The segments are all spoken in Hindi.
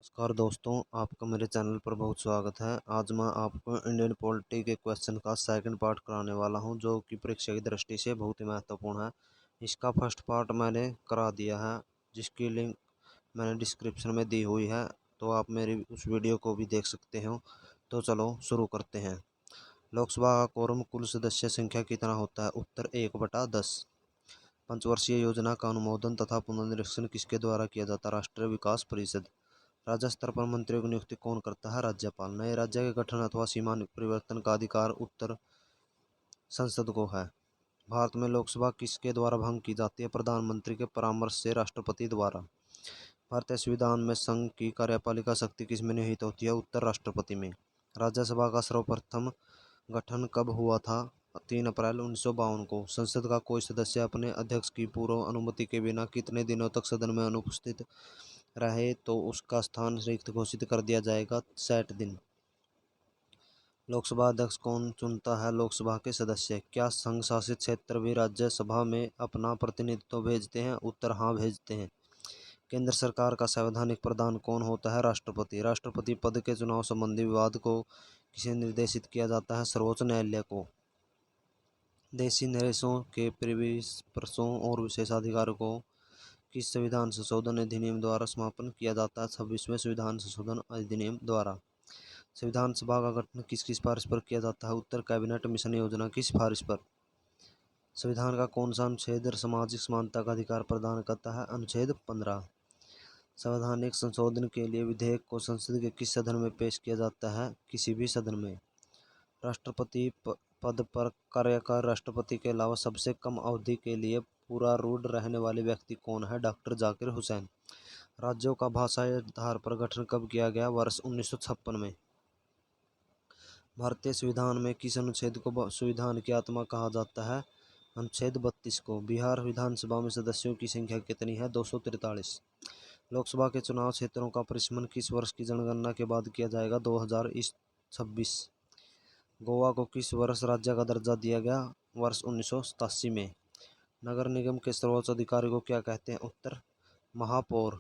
नमस्कार दोस्तों, आपका मेरे चैनल पर बहुत स्वागत है। आज मैं आपको इंडियन पॉलिटी के क्वेश्चन का सेकंड पार्ट कराने वाला हूं, जो कि परीक्षा की दृष्टि से बहुत ही महत्वपूर्ण है। इसका फर्स्ट पार्ट मैंने करा दिया है, जिसकी लिंक मैंने डिस्क्रिप्शन में दी हुई है, तो आप मेरी उस वीडियो को भी देख सकते हो। तो चलो शुरू करते हैं। लोकसभा का कोरम कुल सदस्य संख्या कितना होता है? उत्तर 1/10। पंचवर्षीय योजना का अनुमोदन तथा पुनर्निरीक्षण किसके द्वारा किया जाता है? राष्ट्रीय विकास परिषद। राज्य स्तर पर मंत्रियों की नियुक्ति कौन करता है? राज्यपाल। नए राज्य के गठन अथवा सीमा परिवर्तन का अधिकार उत्तर संसद को है। भारत में लोकसभा किसके द्वारा भंग की जाती है? प्रधानमंत्री के परामर्श से, राष्ट्रपति द्वारा। भारतीय संविधान में संघ की कार्यपालिका शक्ति किस में निहित होती है? उत्तर राष्ट्रपति में। राज्यसभा का सर्वप्रथम गठन कब हुआ था? 3 अप्रैल 1952 को। संसद का कोई सदस्य अपने अध्यक्ष की पूर्व अनुमति के बिना कितने दिनों तक सदन में अनुपस्थित रहे तो उसका स्थान रिक्त घोषित कर दिया जाएगा? 60 दिन। लोकसभा अध्यक्ष कौन चुनता है? लोकसभा के सदस्य। क्या संघ शासित क्षेत्र भी राज्यसभा में अपना प्रतिनिधित्व भेजते हैं? उत्तर हाँ, भेजते हैं। केंद्र सरकार का संवैधानिक प्रधान कौन होता है? राष्ट्रपति। राष्ट्रपति पद के चुनाव संबंधी विवाद को किसे निर्देशित किया जाता है? सर्वोच्च न्यायालय को। देशी नरेशों के प्रवेशों और विशेषाधिकार को किस संविधान संशोधन अधिनियम द्वारा समापन किया जाता है? 26वें संविधान संशोधन अधिनियम द्वारा। संविधान सभा का गठन किस किस सिफारिश पर किया जाता है? उत्तर कैबिनेट मिशन योजना की सिफारिश पर। संविधान का कौन सा अनुच्छेद सामाजिक समानता का अधिकार प्रदान करता है? अनुच्छेद 15। संवैधानिक संशोधन के लिए विधेयक को संसद के किस सदन में पेश किया जाता है? किसी भी सदन में। राष्ट्रपति पद पर कार्यकाल राष्ट्रपति के अलावा सबसे कम अवधि के लिए पूरा रूढ़ रहने वाले व्यक्ति कौन है? डॉक्टर जाकिर हुसैन। राज्यों का भाषा आधार पर गठन कब किया गया? वर्ष 1956 में। भारतीय संविधान में किस अनुच्छेद को संविधान की आत्मा कहा जाता है? अनुच्छेद 32 को। बिहार विधानसभा में सदस्यों की संख्या कितनी है? 243। लोकसभा के चुनाव क्षेत्रों का परिसीमन किस वर्ष की जनगणना के बाद किया जाएगा? 2026। गोवा को किस वर्ष राज्य का दर्जा दिया गया? वर्ष 1987 में। नगर निगम के सर्वोच्च अधिकारी को क्या कहते हैं? उत्तर महापौर।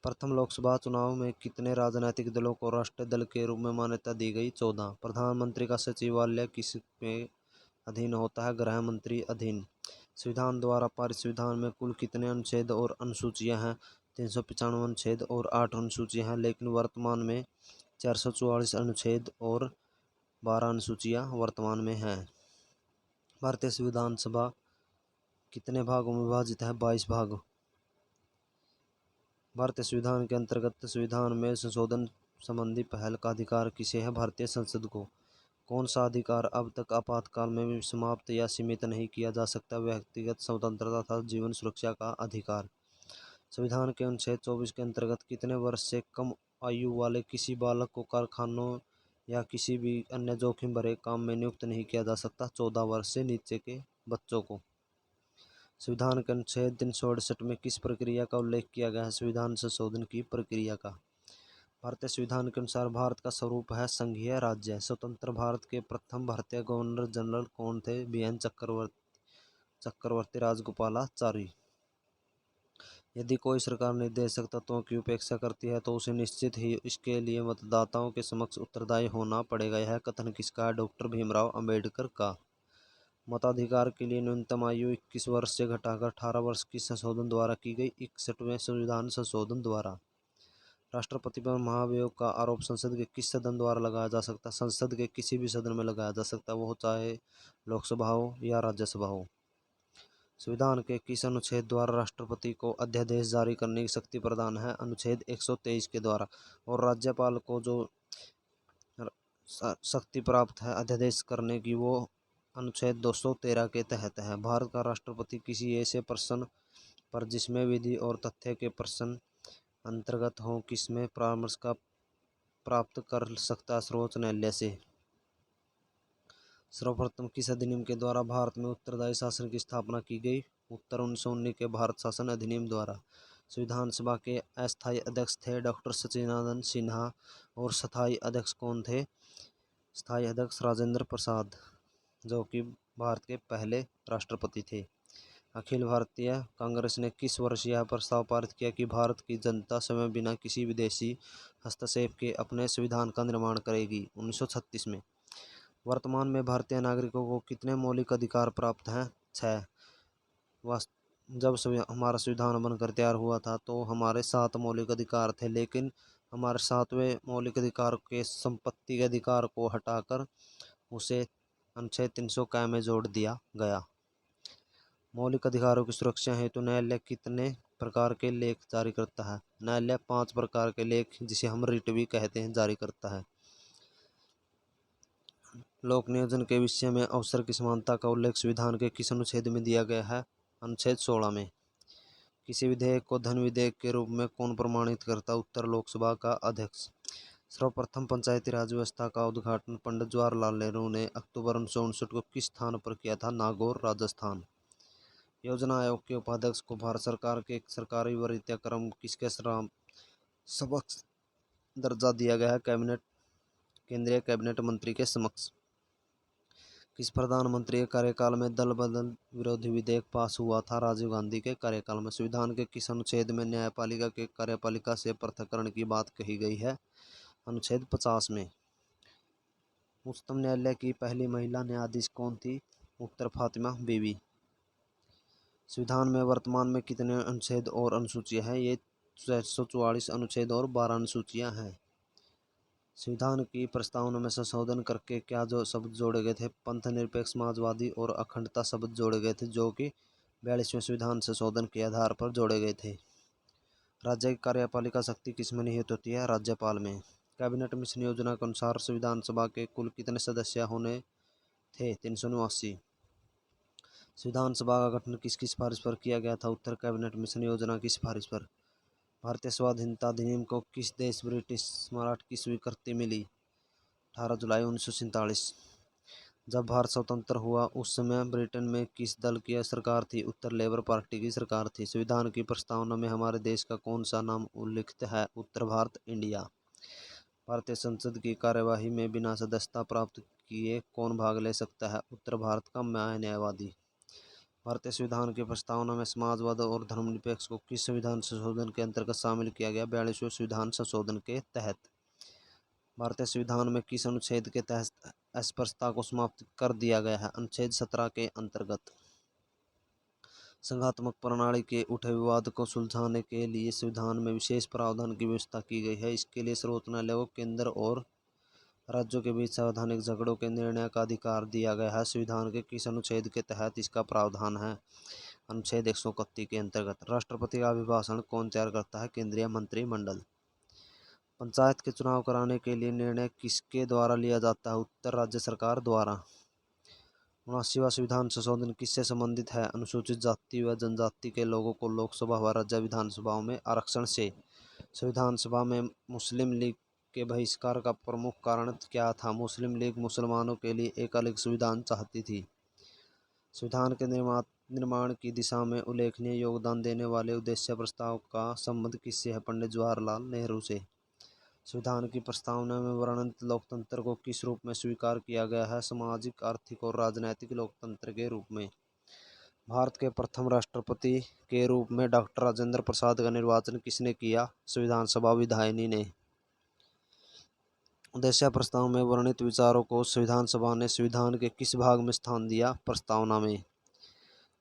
प्रथम लोकसभा चुनाव में कितने राजनीतिक दलों को राष्ट्रीय दल के रूप में मान्यता दी गई? 14। प्रधानमंत्री का सचिवालय किसके अधीन होता है? गृह मंत्री अधीन। संविधान द्वारा पारित संविधान में कुल कितने अनुच्छेद और अनुसूचियां हैं? 395 अनुच्छेद और 8 अनुसूचियां हैं, लेकिन वर्तमान में 444 अनुच्छेद और 12 अनुसूचियां वर्तमान में हैं। भारतीय संविधान सभा कितने भागों में विभाजित है? 22 भाग। भारतीय संविधान के अंतर्गत संविधान में संशोधन संबंधी पहल का अधिकार किसे है? भारतीय संसद को। कौन सा अधिकार अब तक आपातकाल में भी समाप्त या सीमित नहीं किया जा सकता? व्यक्तिगत स्वतंत्रता तथा जीवन सुरक्षा का अधिकार। संविधान के अनुच्छेद 24 के अंतर्गत कितने वर्ष से कम आयु वाले किसी बालक को कारखानों या किसी भी अन्य जोखिम भरे काम में नियुक्त नहीं किया जा सकता? 14 वर्ष से नीचे के बच्चों को। संविधान के अनुच्छेद 368 में किस प्रक्रिया का उल्लेख किया गया है? संविधान संशोधन की प्रक्रिया का। भारतीय संविधान के अनुसार भारत का स्वरूप है संघीय राज्य। स्वतंत्र भारत के प्रथम भारतीय गवर्नर जनरल कौन थे? BN चक्रवर्ती राजगोपालाचारी। यदि कोई सरकार निर्देशक तत्वों की उपेक्षा करती है तो उसे निश्चित ही इसके लिए मतदाताओं के समक्ष उत्तरदायी होना पड़ेगा। यह कथन किसका है? डॉक्टर भीमराव अंबेडकर का। मताधिकार के लिए न्यूनतम आयु 21 वर्ष से घटाकर 18 वर्ष की संशोधन द्वारा की गई। 61वें संविधान संशोधन द्वारा। राष्ट्रपति पर महाभियोग का आरोप संसद के किस सदन द्वारा लगाया जा सकता है? संसद के किसी भी सदन में लगाया जा सकता है, वो चाहे लोकसभा हो या राज्यसभा हो। संविधान के किस अनुच्छेद द्वारा राष्ट्रपति को अध्यादेश जारी करने की शक्ति प्रदान है? अनुच्छेद 123 के द्वारा। और राज्यपाल को जो शक्ति प्राप्त है अध्यादेश करने की, वो अनुच्छेद 213 के तहत है। भारत का राष्ट्रपति किसी ऐसे प्रश्न पर जिसमें विधि और तथ्य के प्रश्न अंतर्गत हों, किसमें परामर्श का प्राप्त कर सकता है? सर्वोच्च न्यायालय से। सर्वप्रथम किस अधिनियम के द्वारा भारत में उत्तरदायी शासन की स्थापना की गई? उत्तर 1919 के भारत शासन अधिनियम द्वारा। संविधान सभा के अस्थायी अध्यक्ष थे डॉक्टर सच्चिदानंद सिन्हा और स्थायी अध्यक्ष कौन थे? स्थायी अध्यक्ष राजेंद्र प्रसाद, जो कि भारत के पहले राष्ट्रपति थे। अखिल भारतीय कांग्रेस ने किस वर्ष यह प्रस्ताव पारित किया कि भारत की जनता स्वयं बिना किसी विदेशी हस्तक्षेप के अपने संविधान का निर्माण करेगी? 1936 में। वर्तमान में भारतीय नागरिकों को कितने मौलिक अधिकार प्राप्त हैं? 6। जब हमारा संविधान बनकर तैयार हुआ था तो हमारे 7 मौलिक अधिकार थे, लेकिन हमारे 7वें मौलिक अधिकार के संपत्ति के अधिकार को हटाकर उसे अनुच्छेद 300 में जोड़ दिया गया। मौलिक अधिकारों की सुरक्षा हेतु न्यायालय कितने प्रकार के लेख जारी करता है? न्यायालय 5 प्रकार के लेख, जिसे हम रिट भी कहते हैं, जारी करता है। लोक नियोजन के विषय में अवसर की समानता का उल्लेख संविधान के किस अनुच्छेद में दिया गया है? अनुच्छेद 16 में। किसी विधेयक को धन विधेयक के रूप में कौन प्रमाणित करता? उत्तर लोकसभा का अध्यक्ष। सर्वप्रथम पंचायती राज व्यवस्था का उद्घाटन पंडित जवाहरलाल नेहरू ने अक्टूबर 1959 को किस स्थान पर किया था? नागौर, राजस्थान। योजना आयोग के उपाध्यक्ष को भारत सरकार के सरकारी वरीयता क्रम किसके समक्ष दर्जा दिया गया है? केंद्रीय कैबिनेट मंत्री के समक्ष। किस प्रधानमंत्री के कार्यकाल में दल बदल विरोधी विधेयक पास हुआ था? राजीव गांधी के कार्यकाल में। संविधान के किस अनुच्छेद में न्यायपालिका के कार्यपालिका से पृथक्करण की बात कही गई है? अनुच्छेद 50 में। उच्चतम न्यायालय की पहली महिला न्यायाधीश कौन थी? उत्तर फातिमा बीबी। संविधान में वर्तमान में कितने अनुच्छेद और अनुसूचियां हैं? ये 144 अनुच्छेद और 12 अनुसूचियां हैं। संविधान की प्रस्तावना में संशोधन करके क्या जो शब्द जोड़े गए थे? पंथ निरपेक्ष, समाजवादी और अखंडता शब्द जोड़े गए थे, जो कि 42वें संविधान संशोधन के आधार पर जोड़े गए थे। राज्य की कार्यपालिका शक्ति किसमें निहित होती है? राज्यपाल में। कैबिनेट मिशन योजना के अनुसार संविधान सभा के कुल कितने सदस्य होने थे? 379। संविधान सभा का गठन किसकी सिफारिश पर किया गया था? उत्तर कैबिनेट मिशन योजना की सिफारिश पर। भारतीय स्वाधीनता अधिनियम को किस देश ब्रिटिश सम्राट की स्वीकृति मिली? 18 जुलाई 1947। जब भारत स्वतंत्र हुआ उस समय ब्रिटेन में किस दल की सरकार थी? उत्तर लेबर पार्टी की सरकार थी। संविधान की प्रस्तावना में हमारे देश का कौन सा नाम उल्लिखित है? उत्तर भारत, इंडिया। भारतीय संसद की कार्यवाही में बिना सदस्यता प्राप्त किए कौन भाग ले सकता है? उत्तर भारत का न्यायवादी। भारतीय संविधान की प्रस्तावना में समाजवाद और धर्मनिरपेक्ष को किस संविधान संशोधन के अंतर्गत शामिल किया गया? 42वें संविधान संशोधन के तहत। भारतीय संविधान में किस अनुच्छेद के तहत अस्पृश्यता को समाप्त कर दिया गया है? अनुच्छेद 17 के अंतर्गत। संघात्मक प्रणाली के उठे विवाद को सुलझाने के लिए संविधान में विशेष प्रावधान की व्यवस्था की गई है। इसके लिए सर्वोच्च न्यायालय को केंद्र और राज्यों के बीच संवैधानिक झगड़ों के निर्णय का अधिकार दिया गया है। संविधान के किस अनुच्छेद के तहत इसका प्रावधान है? अनुच्छेद 131 के अंतर्गत। राष्ट्रपति का अभिभाषण कौन तैयार करता है? केंद्रीय मंत्रिमंडल। पंचायत के चुनाव कराने के लिए निर्णय किसके द्वारा लिया जाता है? उत्तर राज्य सरकार द्वारा। 79वां संविधान संशोधन किससे संबंधित है? अनुसूचित जाति व जनजाति के लोगों को लोकसभा व राज्य विधानसभाओं में आरक्षण से। संविधान सभा में मुस्लिम लीग के बहिष्कार का प्रमुख कारण क्या था? मुस्लिम लीग मुसलमानों के लिए एक अलग संविधान चाहती थी। संविधान के निर्माण की दिशा में उल्लेखनीय योगदान देने वाले उद्देश्य प्रस्ताव का संबंध किससे है? पंडित जवाहरलाल नेहरू से। संविधान की प्रस्तावना में वर्णित लोकतंत्र को किस रूप में स्वीकार किया गया है? सामाजिक, आर्थिक और राजनैतिक लोकतंत्र के रूप में। भारत के प्रथम राष्ट्रपति के रूप में डॉक्टर राजेंद्र प्रसाद का निर्वाचन किसने किया? संविधान सभा विधायिनी ने। उद्देश्य प्रस्ताव में वर्णित विचारों को संविधान सभा ने संविधान के किस भाग में स्थान दिया? प्रस्तावना में।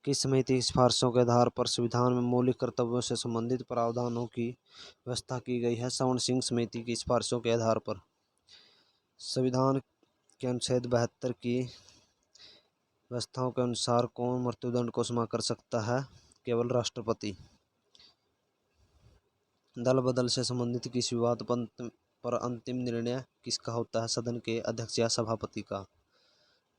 किस समिति की सिफारिशों के आधार पर संविधान में मौलिक कर्तव्यों से संबंधित प्रावधानों की व्यवस्था की गई है? श्रवण सिंह समिति की सिफारिशों के आधार पर। संविधान के अनुच्छेद 72 की व्यवस्थाओं के अनुसार कौन मृत्युदंड को क्षमा कर सकता है? केवल राष्ट्रपति। दल बदल से संबंधित किस विवाद पर अंतिम निर्णय किसका होता है? सदन के अध्यक्ष या सभापति का।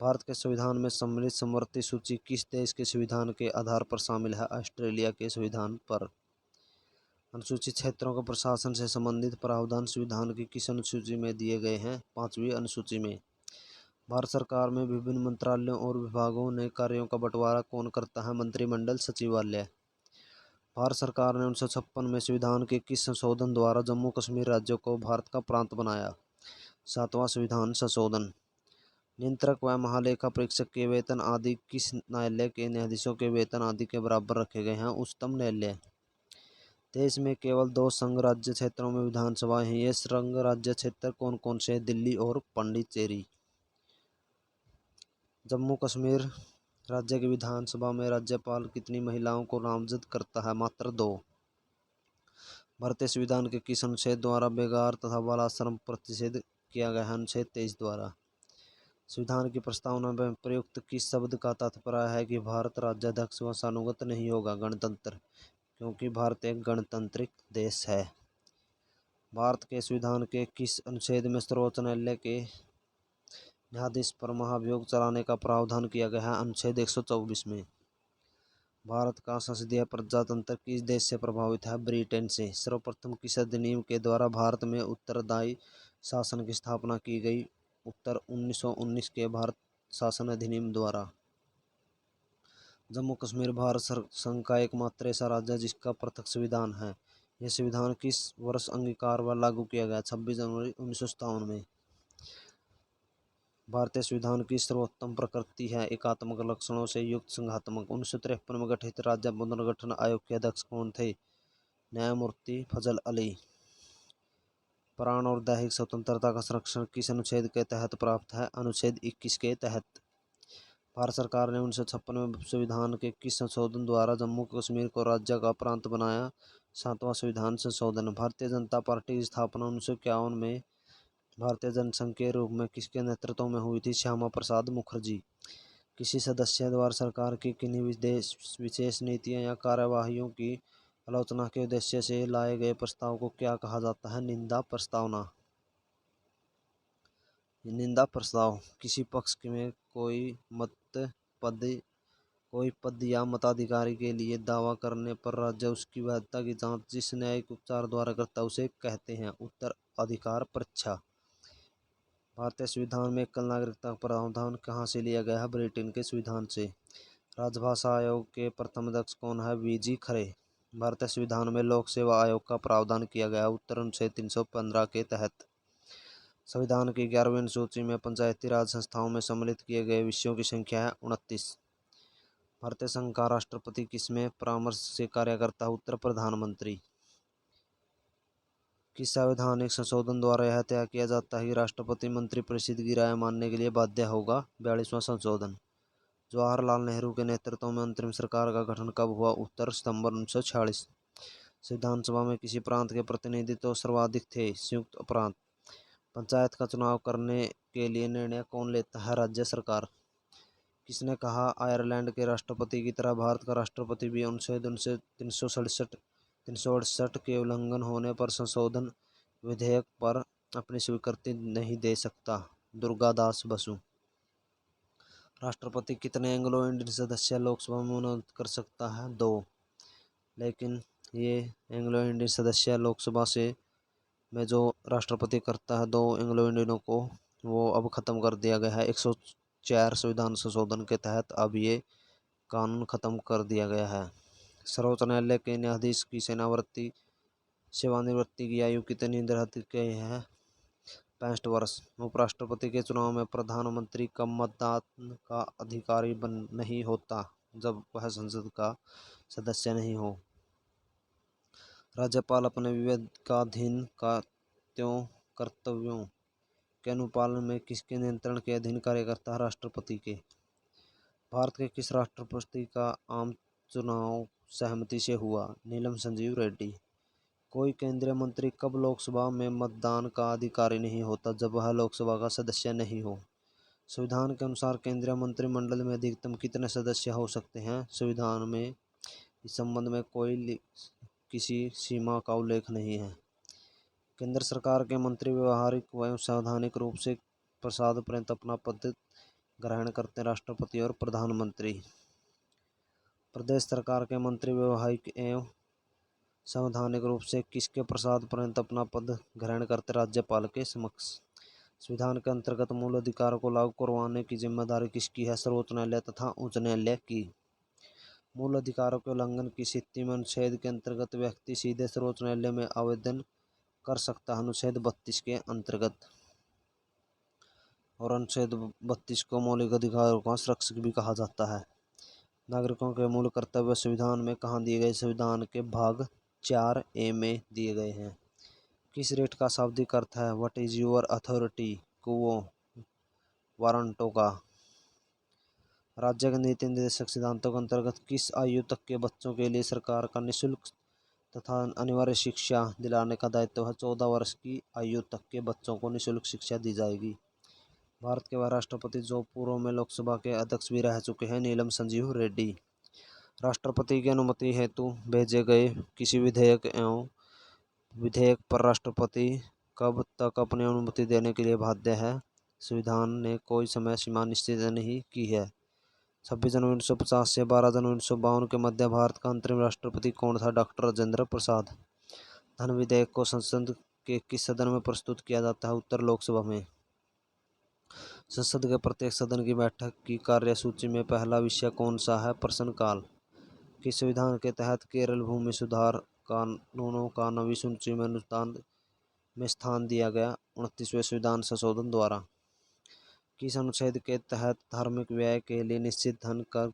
भारत के संविधान में सम्मिलित समवर्ती सूची किस देश के संविधान के आधार पर शामिल है? ऑस्ट्रेलिया के संविधान पर। अनुसूचित क्षेत्रों के प्रशासन से संबंधित प्रावधान संविधान की किस अनुसूची में दिए गए हैं? 5वीं अनुसूची में। भारत सरकार में विभिन्न मंत्रालयों और विभागों ने कार्यों का बंटवारा कौन करता है? मंत्रिमंडल सचिवालय। भारत सरकार ने 1956 में संविधान के किस संशोधन द्वारा जम्मू कश्मीर राज्य को भारत का प्रांत बनाया? 7वां संविधान संशोधन। नियंत्रक व महालेखा परीक्षक के वेतन आदि किस न्यायालय के न्यायाधीशों के वेतन आदि के बराबर रखे गए हैं? उच्चतम न्यायालय। देश में केवल 2 संघ राज्य क्षेत्रों में विधानसभा हैं। ये संघ राज्य क्षेत्र कौन कौन से हैं? दिल्ली और पांडिचेरी। जम्मू कश्मीर राज्य की विधानसभा में राज्यपाल कितनी महिलाओं को नामजद करता है? मात्र 2। भारतीय संविधान के किस अनुच्छेद द्वारा बेगार तथा बालाश्रम प्रतिषेध किया गया है? अनुच्छेद 23 द्वारा। संविधान की प्रस्तावना में प्रयुक्त किस शब्द का तात्पर्य है कि भारत राज्याध्यक्ष व सानुगत नहीं होगा? गणतंत्र, क्योंकि भारत एक गणतांत्रिक देश है। भारत के संविधान के किस अनुच्छेद में सर्वोच्च न्यायालय के न्यायाधीश पर महाभियोग चलाने का प्रावधान किया गया है? अनुच्छेद 124 में। भारत का संसदीय प्रजातंत्र किस देश से प्रभावित है? ब्रिटेन से। सर्वप्रथम किस अधिनियम के द्वारा भारत में उत्तरदायी शासन की स्थापना की गई? उत्तर 1919 के भारत शासन अधिनियम द्वारा। जम्मू कश्मीर भारत संघ का एकमात्र ऐसा राज्य है जिसका पृथक संविधान है। यह संविधान किस वर्ष अंगीकार व लागू किया गया? 26 जनवरी 1957 में। भारतीय संविधान की सर्वोत्तम प्रकृति है एकात्मक लक्षणों से युक्त संघात्मक। 1953 में गठित राज्य पुनर्गठन आयोग के अध्यक्ष कौन थे? न्यायमूर्ति फजल अली। प्राण और दैहिक स्वतंत्रता का संरक्षण किस अनुच्छेद के तहत प्राप्त है? अनुच्छेद 21 के तहत। भारत सरकार ने 1956 में संविधान के किस संशोधन द्वारा जम्मू कश्मीर को राज्य का प्रांत बनाया? 7वां संविधान संशोधन। भारतीय जनता पार्टी की स्थापना 1951 में भारतीय जनसंघ के रूप में किसके नेतृत्व में हुई थी? श्यामा प्रसाद मुखर्जी। किसी सदस्य द्वारा सरकार की किन्हीं विशेष नीतियों या कार्यवाहियों की आलोचना के उद्देश्य से लाए गए प्रस्ताव को क्या कहा जाता है? निंदा प्रस्तावना। निंदा प्रस्ताव किसी पक्ष में कोई पद या मताधिकारी के लिए दावा करने पर राज्य उसकी वैधता की जांच जिस न्यायिक उपचार द्वारा करता है उसे कहते हैं? उत्तर अधिकार परीक्षा। भारतीय संविधान में एकल नागरिकता का प्रावधान कहाँ से लिया गया है? ब्रिटेन के संविधान से। राजभाषा आयोग के प्रथम अध्यक्ष कौन है? वीजी खरे। भारतीय संविधान में लोक सेवा आयोग का प्रावधान किया गया है। उत्तर अनुच्छेद 315 के तहत। संविधान की 11वीं अनुसूची में पंचायती राज संस्थाओं में सम्मिलित किए गए विषयों की संख्या है 29। भारतीय संघ का राष्ट्रपति किसमें परामर्श से कार्य करता है? उत्तर प्रधानमंत्री। किस संवैधानिक संशोधन द्वारा यह तय किया जाता है कि राष्ट्रपति मंत्रिपरिषद की राय मानने के लिए बाध्य होगा? 42वां संशोधन। जवाहरलाल नेहरू के नेतृत्व में अंतरिम सरकार का गठन कब हुआ? उत्तर सितंबर 1946। संविधान सभा में किसी प्रांत के प्रतिनिधि तो सर्वाधिक थे? संयुक्त प्रांत। पंचायत का चुनाव करने के लिए निर्णय कौन लेता है? राज्य सरकार। किसने कहा आयरलैंड के राष्ट्रपति की तरह भारत का राष्ट्रपति भी अनुच्छेद 368 के उल्लंघन होने पर संशोधन विधेयक पर अपनी स्वीकृति नहीं दे सकता? दुर्गादास बसु। राष्ट्रपति कितने एंग्लो इंडियन सदस्य लोकसभा में मनोनीत कर सकता है? 2। लेकिन ये एंग्लो इंडियन सदस्य लोकसभा से में जो राष्ट्रपति करता है 2 एंग्लो इंडियनों को, वो अब खत्म कर दिया गया है। 104 संविधान संशोधन के तहत अब ये कानून खत्म कर दिया गया है। सर्वोच्च न्यायालय के न्यायाधीश की सेवानिवृत्ति की आयु कितनी निर्धारित की है? 65 वर्ष। उपराष्ट्रपति के चुनाव में प्रधानमंत्री कब मतदान का अधिकारी नहीं होता? जब वह संसद का सदस्य नहीं हो। राज्यपाल अपने विवेकाधीन कर्तव्यों के अनुपालन में किसके नियंत्रण के अधीन कार्य करता है? राष्ट्रपति के। भारत के किस राष्ट्रपति का आम चुनाव सहमति से हुआ? नीलम संजीव रेड्डी। कोई केंद्रीय मंत्री कब लोकसभा में मतदान का अधिकारी नहीं होता? जब वह लोकसभा का सदस्य नहीं हो। संविधान के अनुसार केंद्रीय मंत्रिमंडल में अधिकतम कितने सदस्य हो सकते हैं? संविधान में इस संबंध में किसी सीमा का उल्लेख नहीं है। केंद्र सरकार के मंत्री व्यवहारिक व संवैधानिक रूप से प्रसाद पर्यंत अपना पद ग्रहण करते हैं? राष्ट्रपति और प्रधानमंत्री। प्रदेश सरकार के मंत्री व्यवहारिक एवं संवैधानिक रूप से किसके प्रसाद पर्यंत अपना पद ग्रहण करते? राज्यपाल के समक्ष। संविधान के अंतर्गत मूल अधिकारों को लागू करवाने की जिम्मेदारी किसकी है? सर्वोच्च न्यायालय तथा उच्च न्यायालय की। मूल अधिकारों के उल्लंघन की स्थिति में अनुच्छेद के अंतर्गत व्यक्ति सीधे सर्वोच्च न्यायालय में आवेदन कर सकता है? अनुच्छेद 32 के अंतर्गत। और अनुच्छेद 32 को मौलिक अधिकारों का संरक्षक भी कहा जाता है। नागरिकों के मूल कर्तव्य संविधान में कहाँ दिए गए? संविधान के भाग 4A में दिए गए हैं। किस रेट का शाब्दिक अर्थ है? What is your authority? Quo warranto का। राज्य के नीति निर्देशक सिद्धांतों के अंतर्गत किस आयु तक के बच्चों के लिए सरकार का निःशुल्क तथा अनिवार्य शिक्षा दिलाने का दायित्व है? 14 वर्ष की आयु तक के बच्चों को निःशुल्क शिक्षा दी जाएगी। भारत के वह राष्ट्रपति जो पूर्व में लोकसभा के अध्यक्ष भी रह चुके हैं? नीलम संजीव रेड्डी। राष्ट्रपति की अनुमति हेतु भेजे गए किसी विधेयक पर राष्ट्रपति कब तक अपनी अनुमति देने के लिए बाध्य है? संविधान ने कोई समय सीमा निश्चित नहीं की है। 26 जनवरी 1950 से 12 जनवरी 1952 के मध्य भारत का अंतरिम राष्ट्रपति कौन था? डॉक्टर राजेंद्र प्रसाद। धन विधेयक को संसद के किस सदन में प्रस्तुत किया जाता है? उत्तर लोकसभा में। संसद के प्रत्येक सदन की बैठक की कार्यसूची में पहला विषय कौन सा है? प्रश्नकाल। किस संविधान के तहत केरल भूमि सुधार कानूनों का नवीं सूची में स्थान दिया गया? 29वें संविधान संशोधन द्वारा। किस अनुच्छेद के तहत धार्मिक व्यय के लिए निश्चित धन कर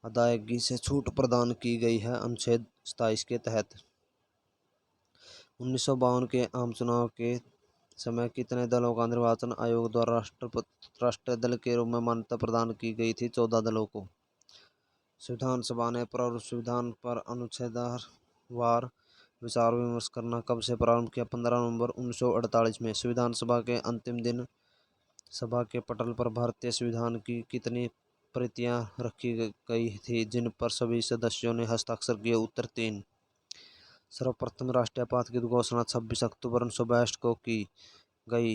अदायगी से छूट प्रदान की गई है? अनुच्छेद 27 के तहत। 1952 के आम चुनाव के समय कितने दलों का निर्वाचन आयोग द्वारा राष्ट्रीय दल के रूप में मान्यता प्रदान की गई थी? 14 दलों को। संविधान सभा ने प्रारूप संविधान पर अनुच्छेदवार विचार विमर्श करना कब से प्रारंभ किया? 15 नवंबर 1948 में। संविधान सभा के अंतिम दिन सभा के पटल पर भारतीय संविधान की कितनी प्रतियां रखी गई थी जिन पर सभी सदस्यों ने हस्ताक्षर किए? उत्तर 3। सर्वप्रथम राष्ट्रीय आपातकाल की घोषणा 26 अक्टूबर 1962 को की गई।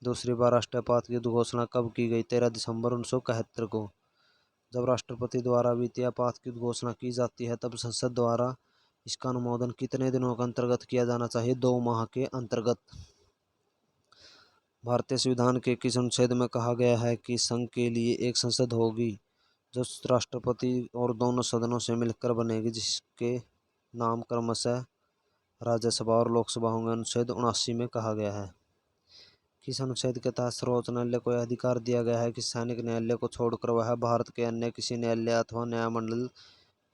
दूसरी बार राष्ट्रीय आपातकाल की घोषणा कब की गई? 13 दिसंबर 1971 को। जब राष्ट्रपति द्वारा वित्तीय आपातकाल की घोषणा की जाती है तब संसद द्वारा इसका अनुमोदन कितने दिनों के अंतर्गत किया जाना चाहिए? 2 माह के अंतर्गत। भारतीय संविधान के किस अनुच्छेद में कहा गया है कि संघ के लिए एक संसद होगी जो राष्ट्रपति और दोनों सदनों से मिलकर बनेगी, जिसके नाम क्रमशः राज्यसभा और लोकसभा होंगे? अनुच्छेद 79 में कहा गया है। किस अनुच्छेद के तहत सर्वोच्च न्यायालय को यह अधिकार दिया गया है कि सैनिक न्यायालय को छोड़कर वह भारत के अन्य किसी न्यायालय अथवा न्यायमंडल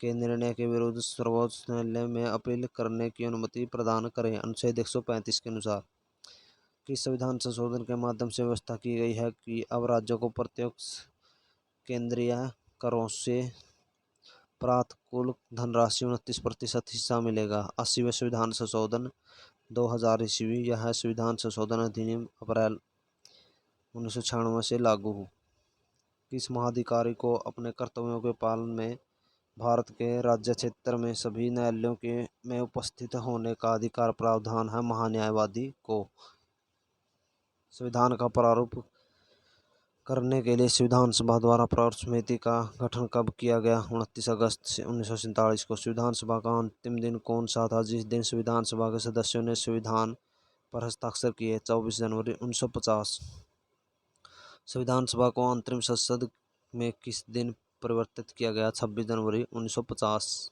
के निर्णय के विरुद्ध सर्वोच्च न्यायालय में अपील करने की अनुमति प्रदान करे? अनुच्छेद 135 के अनुसार। किस संविधान संशोधन के माध्यम से व्यवस्था की गई है कि अब राज्यों को प्रत्यक्ष केंद्रीय करों से प्राप्त कुल धनराशि 29% हिस्सा मिलेगा? 80वें संविधान संशोधन 2000 ईस्वी। यह संविधान संशोधन अधिनियम अप्रैल 1996 से लागू हो। किस महाधिकारी को अपने कर्तव्यों के पालन में भारत के राज्य क्षेत्र में सभी न्यायालयों के में उपस्थित होने का अधिकार प्रावधान है? महान्यायवादी को। संविधान का प्रारूप करने के लिए संविधान सभा द्वारा प्रारूप समिति का गठन कब किया गया? 29 अगस्त 1947 को। संविधान सभा का अंतिम दिन कौन सा था जिस दिन संविधान सभा के सदस्यों ने संविधान पर हस्ताक्षर किए? 24 जनवरी 1950। संविधान सभा को अंतरिम संसद में किस दिन परिवर्तित किया गया? 26 जनवरी 1950।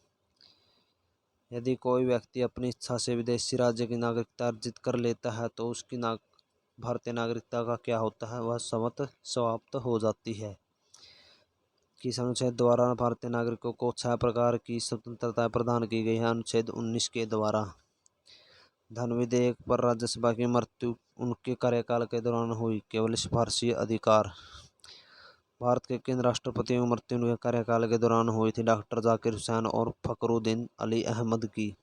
यदि कोई व्यक्ति अपनी इच्छा से विदेशी राज्य की नागरिकता अर्जित कर लेता है तो उसकी भारतीय नागरिकता का क्या होता है? वह स्वतः समाप्त हो जाती है। किस अनुच्छेद द्वारा भारतीय नागरिकों को 6 प्रकार की स्वतंत्रता प्रदान की गई है? अनुच्छेद 19 के द्वारा। धन विधेयक पर राज्यसभा की मृत्यु उनके कार्यकाल के दौरान हुई? केवल सिफारशी अधिकार। भारत के किन राष्ट्रपतियों की मृत्यु उनके कार्यकाल के दौरान हुई थी? डॉक्टर जाकिर हुसैन और फखरुद्दीन अली अहमद की।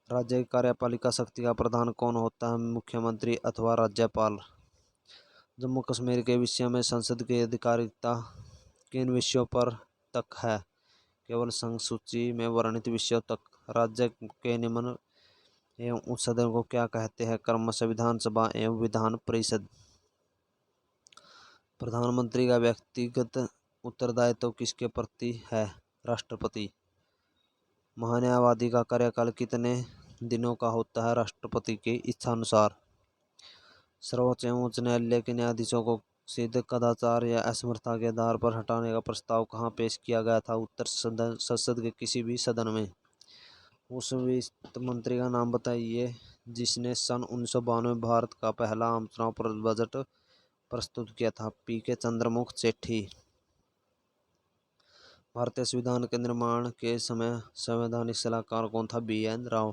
राज्य की कार्यपालिका शक्ति का प्रधान कौन होता है? मुख्यमंत्री अथवा राज्यपाल। जम्मू कश्मीर के विषय में संसद की अधिकारिता किन विषयों पर तक है? केवल संघ सूची में वर्णित विषयों तक। राज्य के निम्न एवं उच्च सदन को क्या कहते हैं? क्रमशः विधानसभा एवं विधान परिषद। प्रधानमंत्री का व्यक्तिगत उत्तरदायित्व किसके प्रति है? राष्ट्रपति। महान्यायवादी का कार्यकाल कितने दिनों का होता है? राष्ट्रपति की इच्छानुसार। सर्वोच्च एवं उच्च न्यायालय के न्यायाधीशों को सिद्ध कदाचार या असमर्थता के आधार पर हटाने का प्रस्ताव कहाँ पेश किया गया था? उत्तर संसद के किसी भी सदन में। उस वित्त मंत्री का नाम बताइए जिसने सन 1992 में भारत का पहला आम चुनाव पर बजट प्रस्तुत किया था? पी.के. चंद्रमुख सेठी। भारतीय संविधान के निर्माण के समय संवैधानिक सलाहकार कौन था? बी.एन. राव।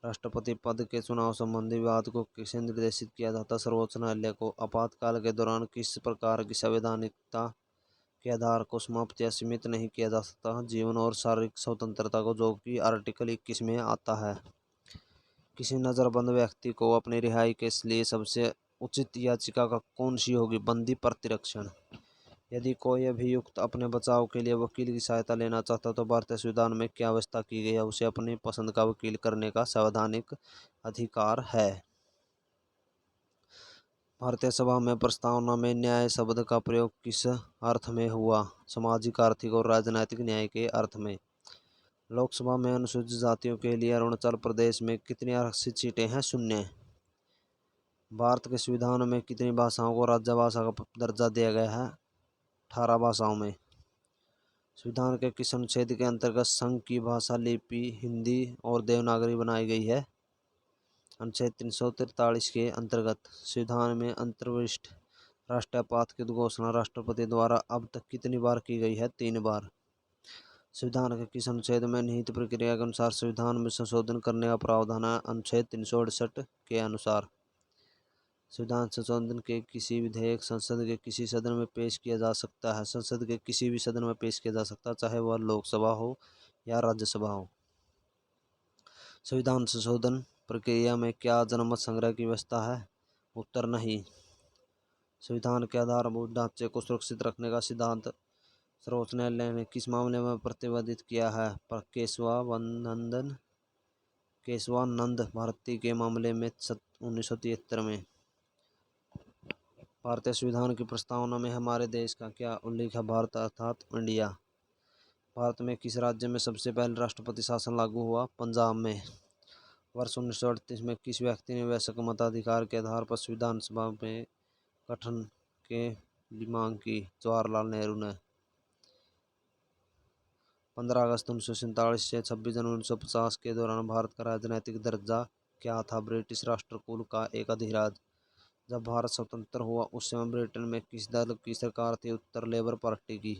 राष्ट्रपति पद के चुनाव संबंधी विवाद को किसे निर्देशित किया जाता? सर्वोच्च न्यायालय को। आपातकाल के दौरान किस प्रकार की संवैधानिकता के आधार को समाप्त या सीमित नहीं किया जा सकता? जीवन और शारीरिक स्वतंत्रता को, जो कि आर्टिकल 21 में आता है। किसी नजरबंद व्यक्ति को अपनी रिहाई के लिए सबसे उचित याचिका कौन सी होगी? बंदी प्रतिरक्षण। यदि कोई अभियुक्त अपने बचाव के लिए वकील की सहायता लेना चाहता है तो भारतीय संविधान में क्या व्यवस्था की गई है? उसे अपनी पसंद का वकील करने का संवैधानिक अधिकार है। भारतीय सभा में प्रस्तावना में न्याय शब्द का प्रयोग किस अर्थ में हुआ? सामाजिक, आर्थिक और राजनीतिक न्याय के अर्थ में। लोकसभा में अनुसूचित जातियों के लिए अरुणाचल प्रदेश में कितनी आरक्षित सीटें हैं? 0। भारत के संविधान में कितनी भाषाओं को राजभाषा का दर्जा दिया गया है? 18 भाषाओं में। संविधान के किस अनुच्छेद के अंतर्गत संघ की भाषा लिपि हिंदी और देवनागरी बनाई गई है? अनुच्छेद 343 के अंतर्गत। संविधान में अंतर्विष्ट राष्ट्रपात की घोषणा राष्ट्रपति द्वारा अब तक कितनी बार की गई है? 3 बार। संविधान के किस अनुच्छेद में निहित प्रक्रिया के अनुसार संविधान में संशोधन करने का प्रावधान है? अनुच्छेद 368 के अनुसार। संविधान संशोधन के किसी विधेयक संसद के किसी सदन में पेश किया जा सकता है? संसद के किसी भी सदन में पेश किया जा सकता है, चाहे वह लोकसभा हो या राज्यसभा हो। संविधान संशोधन प्रक्रिया में क्या जनमत संग्रह की व्यवस्था है? उत्तर नहीं। संविधान के आधारभूत ढांचे को सुरक्षित रखने का सिद्धांत सर्वोच्च न्यायालय ने किस मामले में प्रतिपादित किया है? केशवानंद भारती के मामले में 1973 में। भारतीय संविधान की प्रस्तावना में हमारे देश का क्या उल्लेख है? भारत अर्थात इंडिया। भारत में किस राज्य में सबसे पहले राष्ट्रपति शासन लागू हुआ? पंजाब में। वर्ष 1938 में किस व्यक्ति ने वयस्क मताधिकार के आधार पर संविधान सभा में गठन की मांग की? जवाहरलाल नेहरू ने। 15 अगस्त 1947 से 26 जनवरी 1950 के दौरान भारत का राजनीतिक दर्जा क्या था? ब्रिटिश राष्ट्रकूल का एक अधिराज। जब भारत स्वतंत्र हुआ उस समय ब्रिटेन में किस दल की सरकार थी? उत्तर लेबर पार्टी की।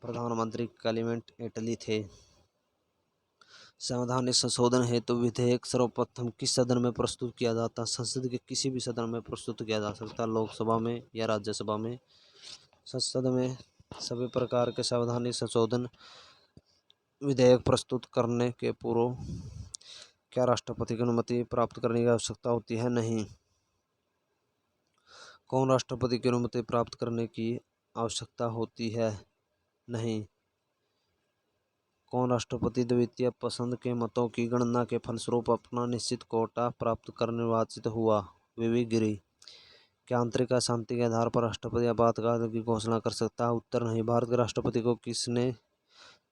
प्रधानमंत्री क्लेमेंट एटली थे। संवैधानिक संशोधन हेतु विधेयक सर्वप्रथम किस सदन में प्रस्तुत किया जाता है? संसद के किसी भी सदन में प्रस्तुत किया जा सकता है, लोकसभा में या राज्यसभा में। संसद में सभी प्रकार के संवैधानिक संशोधन विधेयक प्रस्तुत करने के पूर्व क्या राष्ट्रपति की अनुमति प्राप्त करने की आवश्यकता होती है? नहीं। कौन राष्ट्रपति की अनुमति प्राप्त करने की आवश्यकता होती है? नहीं। कौन राष्ट्रपति द्वितीय पसंद के मतों की गणना के फलस्वरूप अपना निश्चित कोटा प्राप्त कर निर्वाचित हुआ? वीवी गिरी। क्या आंतरिक अशांति के आधार पर राष्ट्रपति आपातकाल की घोषणा कर सकता है? उत्तर नहीं। भारत के राष्ट्रपति को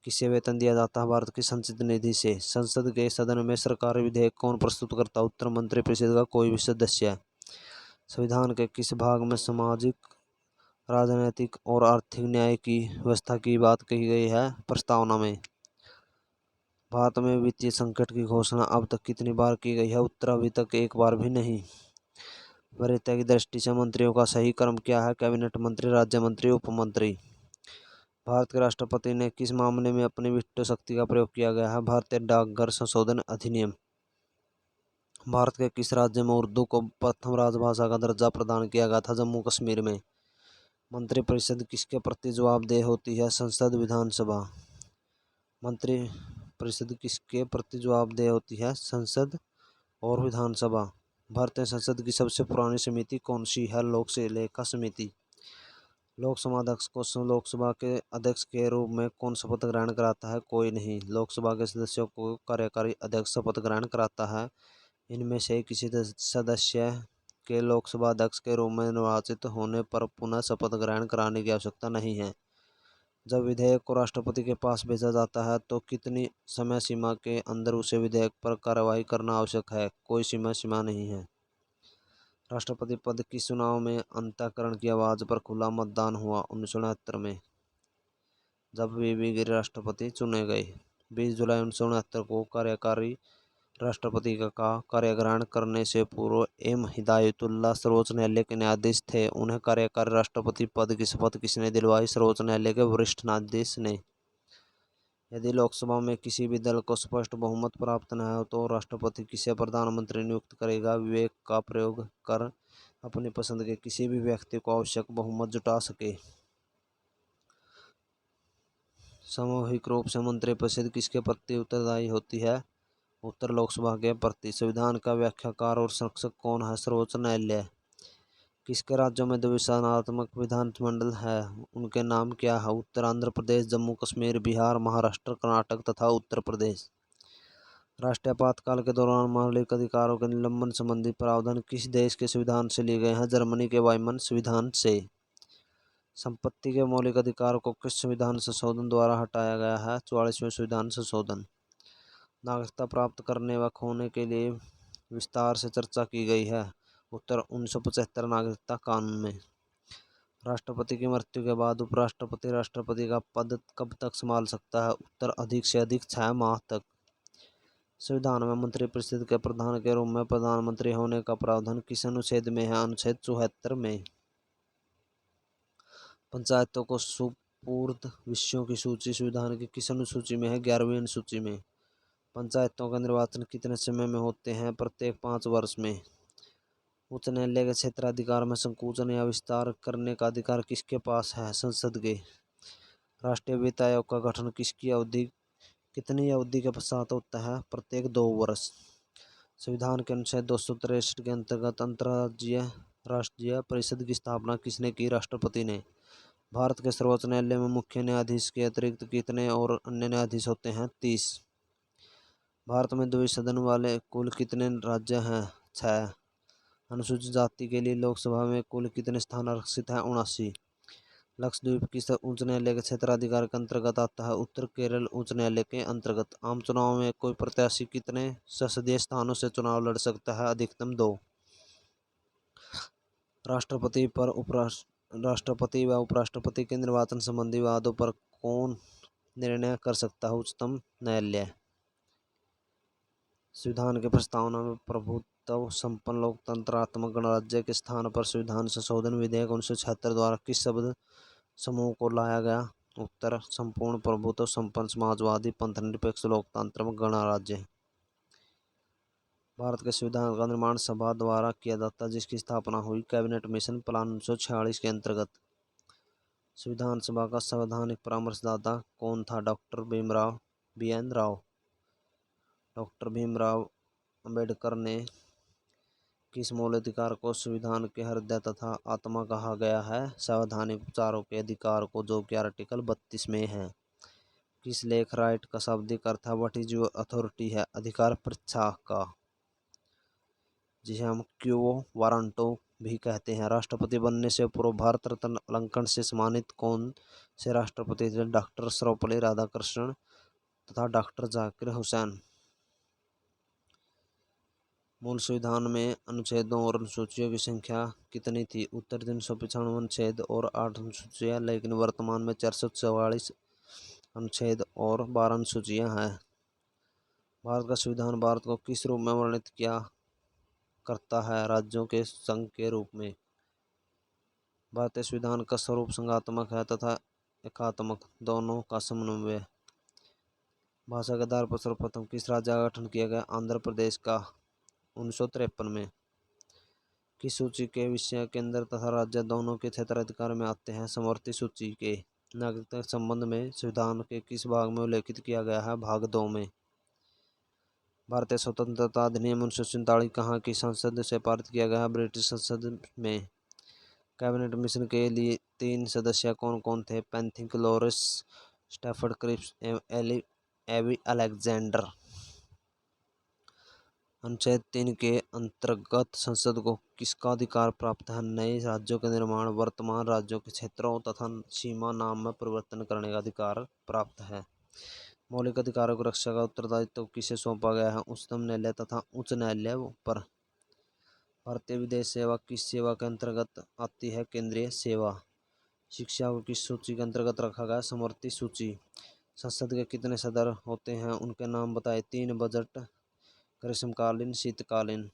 किससे वेतन दिया जाता है? भारत की संचित निधि से। संसद के सदन में सरकारी विधेयक कौन प्रस्तुत करता है? उत्तर मंत्रिपरिषद का कोई भी सदस्य। संविधान के किस भाग में सामाजिक, राजनीतिक और आर्थिक न्याय की व्यवस्था की बात कही गई है? प्रस्तावना में। भारत में वित्तीय संकट की घोषणा अब तक कितनी बार की गई है? उत्तर अभी तक एक बार भी नहीं। वरीयता की दृष्टि से मंत्रियों का सही क्रम क्या है? कैबिनेट मंत्री, राज्य मंत्री, उप मंत्री। भारत के राष्ट्रपति ने किस मामले में अपनी वीटो शक्ति का प्रयोग किया गया है? भारतीय डाकघर संशोधन अधिनियम। भारत के किस राज्य में उर्दू को प्रथम राजभाषा का दर्जा प्रदान किया गया था? जम्मू कश्मीर में। मंत्रिपरिषद किसके प्रति जवाबदेह होती है? संसद, विधानसभा। मंत्रिपरिषद किसके प्रति जवाबदेह होती है? संसद और विधानसभा। भारतीय संसद की सबसे पुरानी समिति कौन सी है? लोक लेखा समिति। लोकसभा अध्यक्ष को लोकसभा के अध्यक्ष के रूप में कौन शपथ ग्रहण कराता है? कोई नहीं। लोकसभा के सदस्यों को कार्यकारी अध्यक्ष शपथ ग्रहण कराता है। इनमें से किसी सदस्य के लोकसभा अध्यक्ष के रूप में निर्वाचित होने पर पुनः शपथ ग्रहण कराने की आवश्यकता नहीं है। जब विधेयक को राष्ट्रपति के पास भेजा जाता है तो कितनी समय सीमा के अंदर उसे विधेयक पर कार्रवाई करना आवश्यक है? कोई सीमा नहीं है। राष्ट्रपति पद की चुनाव में अंतःकरण की आवाज पर खुला मतदान हुआ 1969 में, जब वीवी गिरि राष्ट्रपति चुने गए। 20 जुलाई 1969 को कार्यकारी राष्ट्रपति का कार्यग्रहण करने से पूर्व एम हिदायतुल्लाह सर्वोच्च न्यायालय के न्यायाधीश थे। उन्हें कार्यकारी राष्ट्रपति पद की शपथ किसने दिलवाई? सर्वोच्च न्यायालय के वरिष्ठ न्यायाधीश ने। यदि लोकसभा में किसी भी दल को स्पष्ट बहुमत प्राप्त न हो तो राष्ट्रपति किसे प्रधानमंत्री नियुक्त करेगा? विवेक का प्रयोग कर अपनी पसंद के किसी भी व्यक्ति को आवश्यक बहुमत जुटा सके। सामूहिक रूप से मंत्रिपरिषद किसके प्रति उत्तरदायी होती है? उत्तर लोकसभा के प्रति। संविधान का व्याख्याकार और संरक्षक कौन है? सर्वोच्च न्यायालय। किसके राज्यों में द्विसदनात्मक विधानमंडल है? उनके नाम क्या है? उत्तर आंध्र प्रदेश, जम्मू कश्मीर, बिहार, महाराष्ट्र, कर्नाटक तथा उत्तर प्रदेश। राष्ट्रीय आपातकाल के दौरान मौलिक अधिकारों के निलंबन संबंधी प्रावधान किस देश के संविधान से लिए गए हैं? जर्मनी के वाइमन संविधान से। संपत्ति के मौलिक अधिकार को किस संविधान संशोधन द्वारा हटाया गया है? 44वें संविधान संशोधन। नागरिकता प्राप्त करने व खोने के लिए विस्तार से चर्चा की गई है। उत्तर 1975 नागरिकता कानून में। राष्ट्रपति की मृत्यु के बाद उपराष्ट्रपति राष्ट्रपति का पद कब तक संभाल सकता है? उत्तर अधिक से अधिक 6 माह तक। संविधान में मंत्रिपरिषद के प्रधान के रूप में प्रधानमंत्री होने का प्रावधान किस अनुच्छेद में है? अनुच्छेद 74 में। पंचायतों को सुपुर्द विषयों की सूची संविधान की किस अनुसूची में है? 11वीं अनुसूची में। पंचायतों का निर्वाचन कितने समय में होते हैं? प्रत्येक 5 वर्ष में। उच्च न्यायालय के क्षेत्राधिकार में संकुचन या विस्तार करने का अधिकार किसके पास है? संसद के। राष्ट्रीय वित्त आयोग का गठन कितनी अवधि के पश्चात होता है? प्रत्येक 2 वर्ष। संविधान के अनुच्छेद 263 के अंतर्गत अंतर्राज्यीय राष्ट्रीय परिषद की स्थापना किसने की? राष्ट्रपति ने। भारत के सर्वोच्च न्यायालय में मुख्य न्यायाधीश के अतिरिक्त कितने और अन्य न्यायाधीश होते हैं? 30। भारत में द्विसदन वाले कुल कितने राज्य हैं? 6। अनुसूचित जाति के लिए लोकसभा में कुल कितने स्थान आरक्षित हैं? 79। लक्षद्वीप किस उच्च न्यायालय के क्षेत्राधिकार के अंतर्गत आता है? उत्तर केरल उच्च न्यायालय के अंतर्गत। आम चुनाव में कोई प्रत्याशी कितने संसदीय स्थानों से चुनाव लड़ सकता है? अधिकतम 2। राष्ट्रपति व उपराष्ट्रपति के निर्वाचन संबंधी वादों पर कौन निर्णय कर सकता है? उच्चतम न्यायालय। संविधान के प्रस्तावना में प्रभुत्व संपन्न लोकतंत्रात्मक गणराज्य के स्थान पर संविधान संशोधन विधेयक 1976 द्वारा किस शब्द समूह को लाया गया? उत्तर संपूर्ण प्रभुत्व संपन्न समाजवादी पंथ निरपेक्ष लोकतांत्रिक गणराज्य। भारत के संविधान का निर्माण सभा द्वारा किया जाता है जिसकी स्थापना हुई? कैबिनेट मिशन प्लान 1946 के अंतर्गत। संविधान सभा का संवैधानिक परामर्शदाता कौन था? Doctor Bhimrao BN Rao. Doctor Bhimrao Ambedkar ने किस मूल अधिकार को संविधान के हृदय तथा आत्मा कहा गया है? संवैधानिक उपचारों के अधिकार को, जो कि आर्टिकल 32 में है। किस लेख राइट का शाब्दिक अर्थ है? व्हाट इज योर अथॉरिटी है? अधिकार परीक्षा का, जिसे हम क्वो वारंटो भी कहते हैं। राष्ट्रपति बनने से पूर्व भारत रत्न अलंकरण से सम्मानित कौन से राष्ट्रपति थे? डॉक्टर सर्वपल्ली राधाकृष्णन तथा डॉक्टर जाकिर हुसैन। मूल संविधान में अनुच्छेदों और अनुसूचियों की संख्या कितनी थी? उत्तर 395 अनुच्छेद और 8 अनुसूचियाँ, लेकिन वर्तमान में 444 अनुच्छेद और 12 अनुसूचियाँ हैं। भारत का संविधान भारत को किस रूप में वर्णित किया करता है? राज्यों के संघ के रूप में। भारतीय संविधान का स्वरूप संघात्मक है तथा एकात्मक, दोनों का समन्वय। भाषा के आधार पर सर्वप्रथम किस राज्य का गठन किया गया? आंध्र प्रदेश का 1953 में। किस सूची के विषय केंद्र तथा राज्य दोनों के क्षेत्राधिकार में आते हैं? समवर्ती सूची के। नागरिकता के संबंध में संविधान के किस भाग में उल्लेखित किया गया है? भाग 2 में। भारतीय स्वतंत्रता अधिनियम 1947 कहाँ की संसद से पारित किया गया? ब्रिटिश संसद में। कैबिनेट मिशन के लिए 3 सदस्य कौन कौन थे? पैथिक लॉरेंस, स्टैफर्ड क्रिप्स एवं एवी अलेक्जेंडर। अनुच्छेद 3 के अंतर्गत संसद को किसका अधिकार प्राप्त है? नए राज्यों के निर्माण, वर्तमान राज्यों के क्षेत्रों तथा सीमा नाम में परिवर्तन करने का अधिकार प्राप्त है। मौलिक अधिकारों की रक्षा का उत्तरदायित्व किसे सौंपा गया है? उच्चतम न्यायालय तथा उच्च न्यायालय पर। भारतीय विदेश सेवा किस सेवा के अंतर्गत आती है? केंद्रीय सेवा। शिक्षा को किस सूची के अंतर्गत रखा गया? समवर्ती सूची। संसद के कितने सदस्य होते हैं? उनके नाम बताए। 3 बजट ग्रीष्मकालीन, शीतकालीन।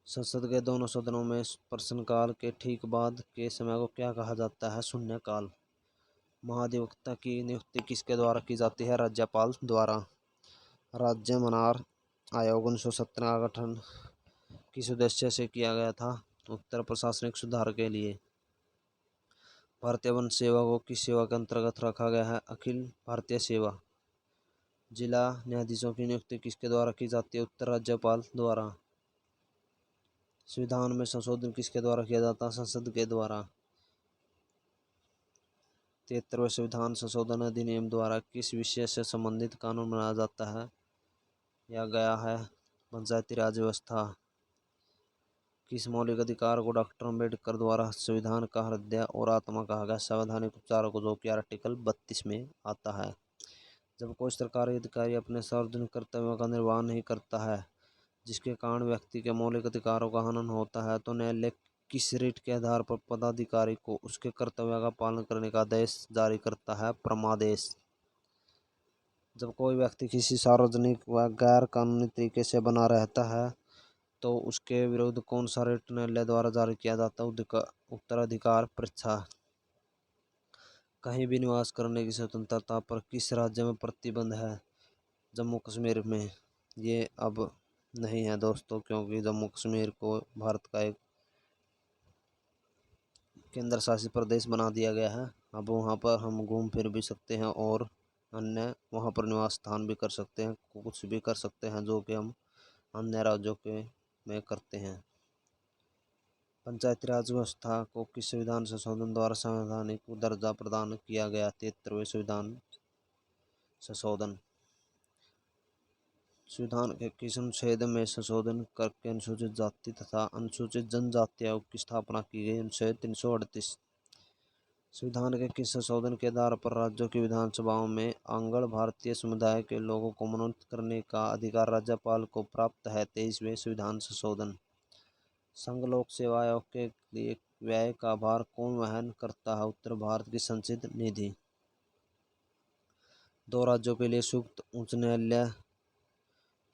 संसद के दोनों सदनों में प्रश्नकाल के ठीक बाद के समय को क्या कहा जाता है? शून्यकाल। महाधिवक्ता की नियुक्ति किसके द्वारा की जाती है? राज्यपाल द्वारा। राज्य मनार आयोग 1970 का गठन किस उद्देश्य से किया गया था? उत्तर प्रशासनिक सुधार के लिए। भारतीय वन सेवा को किस सेवा के अंतर्गत रखा गया है? अखिल भारतीय सेवा। जिला न्यायाधीशों की नियुक्ति किसके द्वारा की जाती है? उत्तर राज्यपाल द्वारा। संविधान में संशोधन किसके द्वारा किया जाता है? संसद के द्वारा। 73वें संविधान संशोधन अधिनियम द्वारा किस विषय से संबंधित कानून बनाया जाता है या गया है? पंचायती राज व्यवस्था। किस मौलिक अधिकार को डॉक्टर अम्बेडकर द्वारा संविधान का हृदय और आत्मा कहा गया? संवैधानिक उपचारों को, जो कि आर्टिकल 32 में आता है। जब कोई सरकारी अधिकारी अपने सार्वजनिक कर्तव्यों का निर्वाह नहीं करता है, जिसके कारण व्यक्ति के मौलिक अधिकारों का हनन होता है, तो न्यायालय किस रीट के आधार पर पदाधिकारी को उसके कर्तव्य का पालन करने का आदेश जारी करता है? परमादेश। जब कोई व्यक्ति किसी सार्वजनिक व गैर कानूनी तरीके से बना रहता है, तो उसके विरुद्ध कौन सा रिट न्यायालय द्वारा जारी किया जाता है? उत्तराधिकार परीक्षा। कहीं भी निवास करने की स्वतंत्रता पर किस राज्य में प्रतिबंध है? जम्मू कश्मीर में। ये अब नहीं है दोस्तों, क्योंकि जम्मू कश्मीर को भारत का एक केंद्र शासित प्रदेश बना दिया गया है। अब वहाँ पर हम घूम फिर भी सकते हैं और अन्य वहाँ पर निवास स्थान भी कर सकते हैं, कुछ भी कर सकते हैं जो कि हम अन्य राज्यों के में करते हैं। पंचायती राज व्यवस्था को किस संविधान संशोधन द्वारा संवैधानिक दर्जा प्रदान किया गया? 73वें संविधान संशोधन। संविधान के किस अनुच्छेद में संशोधन करके अनुसूचित जाति तथा अनुसूचित जनजाति आयोग की स्थापना की गई? अनुच्छेद 338। संविधान के किस संशोधन के आधार पर राज्यों की विधानसभाओं में आंगण भारतीय समुदाय के लोगों को मनोनीत करने का अधिकार राज्यपाल को प्राप्त है? 23वें संविधान संशोधन। संघ लोक सेवा आयोग के लिए व्यय का भार कौन वहन करता है? उत्तर भारत की संचित निधि। दो राज्यों के लिए संयुक्त उच्च न्यायालय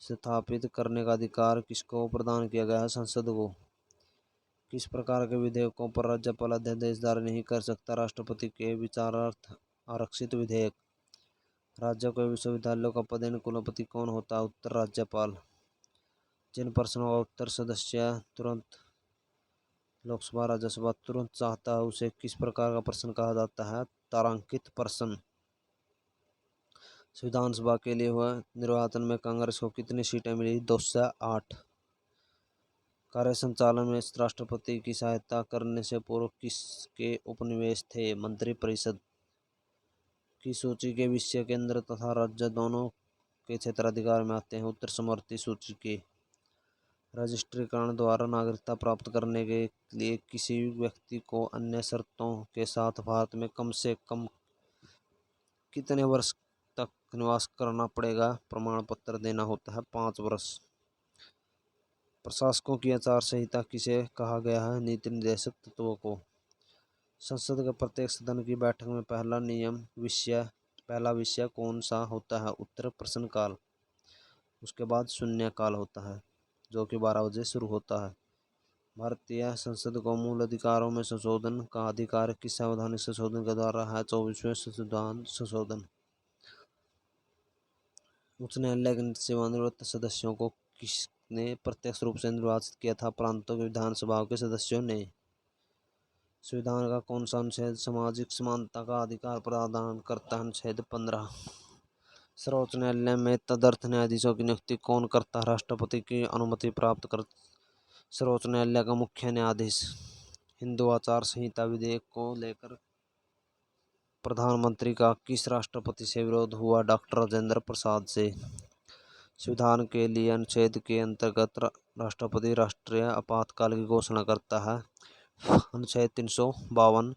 स्थापित करने का अधिकार किसको प्रदान किया गया है? संसद को। किस प्रकार के विधेयकों पर राज्यपाल अध्यादेश जारी नहीं कर सकता? राष्ट्रपति के विचारार्थ आरक्षित विधेयक। राज्यों के विश्वविद्यालयों का पदेन कुलपति कौन होता है? उत्तर राज्यपाल। जिन प्रश्नों का उत्तर सदस्य तुरंत लोकसभा राज्यसभा तुरंत चाहता है, उसे किस प्रकार का प्रश्न कहा जाता है? तारांकित प्रश्न। संविधान सभा के लिए हुए निर्वाचन में कांग्रेस को कितनी सीटें मिली? 208। कार्य संचालन में राष्ट्रपति की सहायता करने से पूर्व किसके उपनिवेश थे? मंत्रिपरिषद की सूची के विषय केंद्र तथा राज्य दोनों के क्षेत्राधिकार में आते हैं? उत्तर समवर्ती सूची के। रजिस्ट्रीकरण द्वारा नागरिकता प्राप्त करने के लिए किसी व्यक्ति को अन्य शर्तों के साथ भारत में कम से कम कितने वर्ष तक निवास करना पड़ेगा? प्रमाण पत्र देना होता है 5 वर्ष। प्रशासकों की आचार संहिता किसे कहा गया है? नीति निर्देशक तत्वों को। संसद के प्रत्येक सदन की बैठक में पहला विषय कौन सा होता है? उत्तर प्रश्नकाल। उसके बाद शून्यकाल होता है, जो कि 12 बजे शुरू होता है। भारतीय संसद को मूल अधिकारों में संशोधन का अधिकार किस संवैधानिक संशोधन के द्वारा है? 24वें संविधान संशोधन। उच्च न्यायालय के सेवानिवृत्त सदस्यों को किसने प्रत्यक्ष रूप से निर्वाचित किया था? प्रांतों की विधानसभाओं के सदस्यों ने। संविधान का कौन सा अनुच्छेद सामाजिक समानता का अधिकार प्रदान करता है? अनुच्छेद 15। सर्वोच्च न्यायालय में तदर्थ न्यायाधीशों की नियुक्ति कौन करता है? राष्ट्रपति की अनुमति प्राप्त कर सर्वोच्च न्यायालय का मुख्य न्यायाधीश। हिंदू आचार संहिता विधेयक को लेकर प्रधानमंत्री का किस राष्ट्रपति से विरोध हुआ? डॉक्टर राजेंद्र प्रसाद से। संविधान के लिए अनुच्छेद के अंतर्गत राष्ट्रपति राष्ट्रीय आपातकाल की घोषणा करता है। अनुच्छेद 352।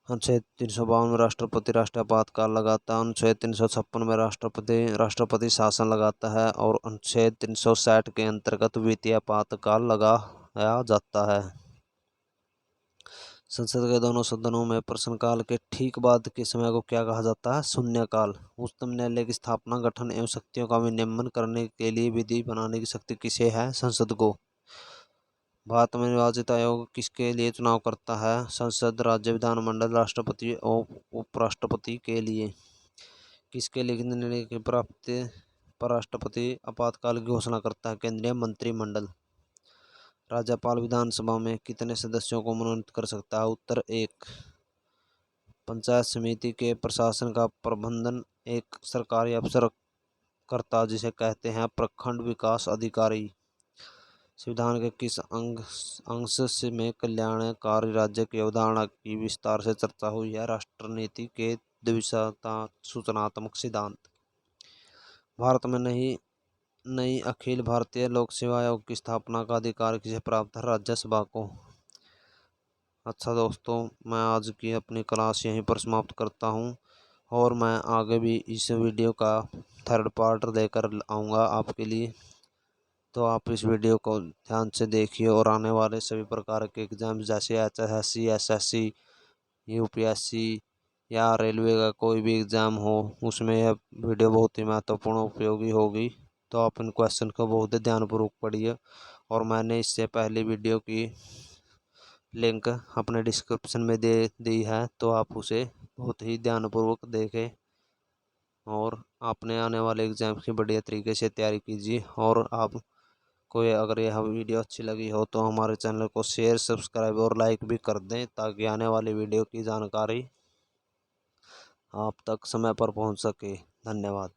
अनुच्छेद 352 में राष्ट्रपति राष्ट्रीय आपातकाल लगाता है। अनुच्छेद 356 में राष्ट्रपति शासन लगाता है और अनुच्छेद 360 के अंतर्गत वित्तीय आपातकाल लगाया जाता है। संसद के दोनों सदनों में प्रश्नकाल के ठीक बाद के समय को क्या कहा जाता है? शून्यकाल। उच्चतम न्यायालय की स्थापना, गठन एवं शक्तियों का विनियमन करने के लिए विधि बनाने की शक्ति किसे है? संसद को। भारत में निर्वाचित आयोग किसके लिए चुनाव करता है? संसद, राज्य विधानमंडल, राष्ट्रपति और उपराष्ट्रपति के लिए। किसके लिखित निर्णय की प्राप्ति पर राष्ट्रपति आपातकाल की घोषणा करता है? केंद्रीय मंत्रिमंडल। राज्यपाल विधानसभा में कितने सदस्यों को मनोनीत कर सकता है? उत्तर 1। पंचायत समिति के प्रशासन का प्रबंधन एक सरकारी अफसर करता जिसे कहते हैं प्रखंड विकास अधिकारी। संविधान के किस अंश में कल्याणकारी राज्य की अवधारणा की विस्तार से चर्चा हुई है? राष्ट्र नीति के द्विदिशा सूचनात्मक सिद्धांत। भारत में नई अखिल भारतीय लोक सेवा आयोग की स्थापना का अधिकार किसे प्राप्त है? राज्यसभा को। अच्छा दोस्तों, मैं आज की अपनी क्लास यहीं पर समाप्त करता हूँ और मैं आगे भी इस वीडियो का थर्ड पार्ट लेकर आऊँगा आपके लिए। तो आप इस वीडियो को ध्यान से देखिए और आने वाले सभी प्रकार के एग्जाम जैसे HSC, SSC, UPSC या रेलवे का कोई भी एग्ज़ाम हो उसमें यह वीडियो बहुत ही महत्वपूर्ण उपयोगी होगी। तो आप इन क्वेश्चन को बहुत ही ध्यानपूर्वक पढ़िए और मैंने इससे पहले वीडियो की लिंक अपने डिस्क्रिप्शन में दे दी है, तो आप उसे बहुत ही ध्यानपूर्वक देखें और अपने आने वाले एग्ज़ाम की बढ़िया तरीके से तैयारी कीजिए। और आप कोई अगर यह वीडियो अच्छी लगी हो तो हमारे चैनल को शेयर, सब्सक्राइब और लाइक भी कर दें ताकि आने वाली वीडियो की जानकारी आप तक समय पर पहुंच सके। धन्यवाद।